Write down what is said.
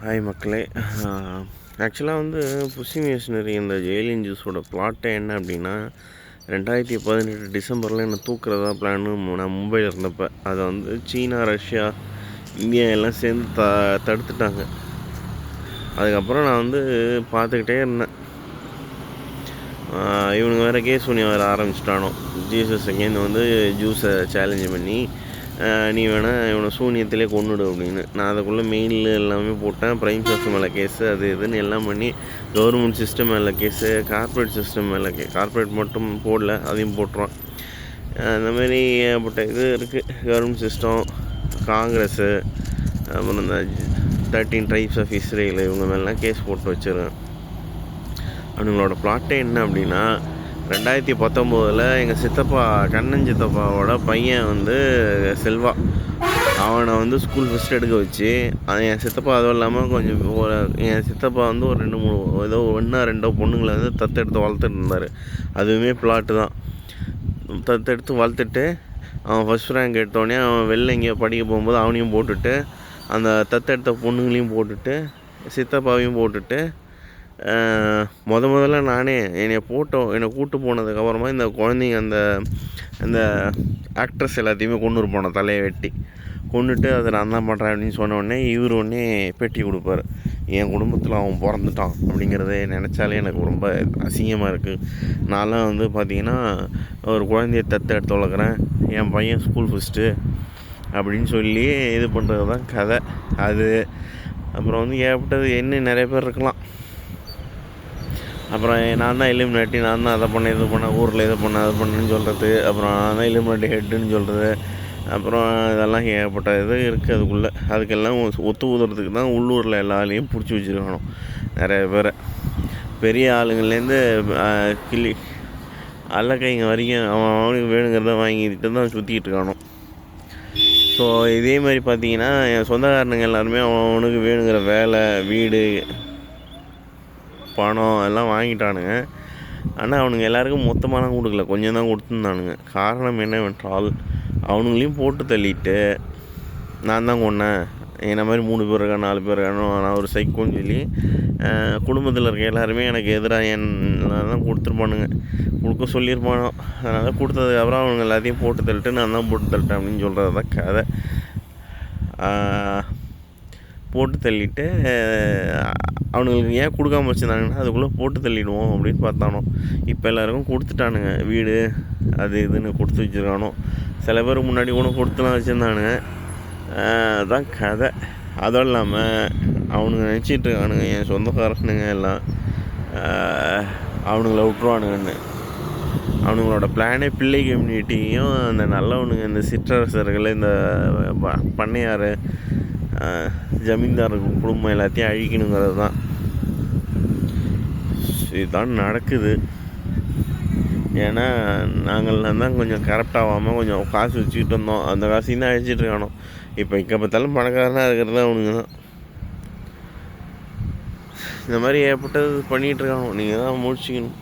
Hi மக்களே. ஆக்சுவலாக Bussy machinery இந்த ஜெயிலின் ஜூஸோட பிளாட்டே என்ன அப்படின்னா, 2018 டிசம்பரில் என்னை தூக்குறதா பிளான்னு நான் மும்பையில் இருந்தப்போ அதை சீனா, ரஷ்யா, இந்தியா எல்லாம் சேர்ந்து தடுத்துட்டாங்க. அதுக்கப்புறம் நான் பார்த்துக்கிட்டே இருந்தேன். இவனுங்க வேறு கேஸ் வேறு ஆரம்பிச்சிட்டானோ. ஜீசஸ் அங்கேருந்து ஜூஸை சேலஞ்சு பண்ணி நீ வேணால் இவனை சூனியத்திலே கொண்டுடு அப்படின்னு. நான் அதுக்குள்ளே மெயிலில் எல்லாமே போட்டேன். ப்ரைம் மினிஸ்டர் மேலே கேஸு, அது இதுன்னு எல்லாம் பண்ணி கவர்மெண்ட் சிஸ்டம் மேலே கேஸு, கார்ப்பரேட் சிஸ்டம் மேலே கார்ப்பரேட் மட்டும் போடல, அதையும் போட்டுருவான். அந்தமாரி ஏகப்பட்ட இது இருக்குது. கவர்மெண்ட் சிஸ்டம், காங்கிரஸு, அப்புறம் இந்த 13 ட்ரைப்ஸ் ஆஃப் இஸ்ரேல், இவங்க மேலாம் கேஸ் போட்டு வச்சுருக்கேன். அவங்களோட பிளாட்டே என்ன அப்படின்னா, 2019 எங்கள் சித்தப்பா, கண்ணன் சித்தப்பாவோட பையன் செல்வா, அவனை ஸ்கூல் ஃபஸ்ட் எடுக்க வச்சு, என் சித்தப்பா அதுவும் இல்லாமல் கொஞ்சம் என் சித்தப்பா ஒரு 2-3 ஏதோ 1-2 பொண்ணுங்களை தத்தெடுத்து வளர்த்துட்டு இருந்தார். அதுவுமே பிளாட்டு தான். தத்தெடுத்து வளர்த்துட்டு அவன் ஃபஸ்ட் ரேங்க் எடுத்தோடனே அவன் வெளில எங்கேயோ படிக்க போகும்போது அவனையும் போட்டுட்டு, அந்த தத்தெடுத்த பொண்ணுங்களையும் போட்டுட்டு, சித்தப்பாவையும் போட்டுட்டு, முதல்ல நானே என்னை கூப்பிட்டு போனதுக்கப்புறமா இந்த குழந்தைங்க அந்த ஆக்ட்ரஸ் எல்லாத்தையுமே கொண்டு போனோம். தலையை வெட்டி கொண்டுட்டு அதை நான் தான் பண்ணுறேன் அப்படின்னு சொன்ன உடனே இவர் உடனே பேட்டி கொடுப்பார். என் குடும்பத்தில் அவன் பிறந்துட்டான் அப்படிங்கிறத நினச்சாலே எனக்கு ரொம்ப அசிங்கமாக இருக்குது. நான்லாம் பார்த்திங்கன்னா ஒரு குழந்தைய எடுத்து வளர்க்குறேன், என் பையன் ஸ்கூல் ஃபஸ்ட்டு அப்படின்னு சொல்லி இது பண்ணுறது தான் கதை. அது அப்புறம் ஏற்பட்டது என்ன நிறைய பேர் இருக்கலாம். அப்புறம் நான் தான் எலிமினேட்டி, நான் தான் அதை பண்ணேன் இது பண்ணேன், ஊரில் இதை பண்ணேன் அது பண்ணேன்னு சொல்கிறது, அப்புறம் நான் தான் எலிமினேட்டி ஹெட்டுன்னு சொல்கிறது, அப்புறம் இதெல்லாம் ஏகப்பட்ட இது இருக்குது. அதுக்கெல்லாம் ஒத்து ஊதுறதுக்கு தான் உள்ளூரில் எல்லாரையும் பிடிச்சி வச்சுருக்கணும். நிறைய பேரை பெரிய ஆளுங்கள்லேருந்து கிளி அல்லக்கைங்க வரைக்கும் அவனுக்கு வேணுங்கிறத வாங்கிட்டு தான் சுற்றிக்கிட்டு இருக்கானோ. ஸோ இதே மாதிரி பார்த்தீங்கன்னா என் சொந்தக்காரனுங்க எல்லாருமே அவனுக்கு வேணுங்கிற வேலை, வீடு, பணம் எல்லாம் வாங்கிட்டானுங்க. ஆனால் அவனுங்க எல்லாருக்கும் மொத்தமாலாம் கொடுக்கல, கொஞ்சம் தான் கொடுத்துருந்தானுங்க. காரணம் என்னவென்றால், அவனுங்களையும் போட்டு தள்ளிட்டு நான் தான் கொன்னேன், என்ன மாதிரி 3 பேர் இருக்கா 4 பேர் இருக்கானோ, நான் ஒரு சைக்கோன்னு சொல்லி குடும்பத்தில் இருக்க எல்லாருமே எனக்கு எதிராக தான் கொடுத்துருப்பானுங்க, கொடுக்க சொல்லியிருப்பானோ. அதனால் கொடுத்ததுக்கப்புறம் அவனுங்க எல்லாத்தையும் போட்டு தள்ளிட்டு நான் தான் போட்டு தள்ளிட்டேன் அப்படின்னு சொல்கிறது தான் கதை. போட்டு தள்ளிட்டு அவனுங்களுக்கு ஏன் கொடுக்காம வச்சுருந்தாங்கன்னா அதுக்குள்ளே போட்டு தள்ளிடுவோம் அப்படின்னு பார்த்தானோ. இப்போ எல்லாருக்கும் கொடுத்துட்டானுங்க, வீடு அது இதுன்னு கொடுத்து வச்சுருக்கானோ. சில பேருக்கு முன்னாடி கூட கொடுத்துலாம் வச்சுருந்தானுங்க. அதுதான் கதை. அதுவும் இல்லாமல் அவனுங்க நினச்சிட்ருக்கானுங்க என் சொந்தக்காரனுங்க எல்லாம் அவனுங்களை விட்ருவானுங்கன்னு. அவனுங்களோட பிளானே பிள்ளை கம்யூனிட்டியும் அந்த நல்லவனுங்க, இந்த சிற்றரசர்கள், இந்த பண்ணையார், ஜமீன்தார் குடும்பம் எல்லாத்தையும் அழிக்கணுங்கிறது தான். இதுதான் நடக்குது. ஏன்னா நாங்கள்லாம் தான் கொஞ்சம் கரெக்ட் ஆகாமல் கொஞ்சம் காசு வச்சுக்கிட்டு இருந்தோம். அந்த காசையும் தான் அழிச்சிட்டு இருக்கானோ. இப்போ இங்கே பார்த்தாலும் பணக்காரனாக இருக்கிறது அவனுங்க தான். இந்த மாதிரி ஏற்பட்டது பண்ணிகிட்ருக்கானோ. நீங்கள் தான் முடிச்சிக்கணும்.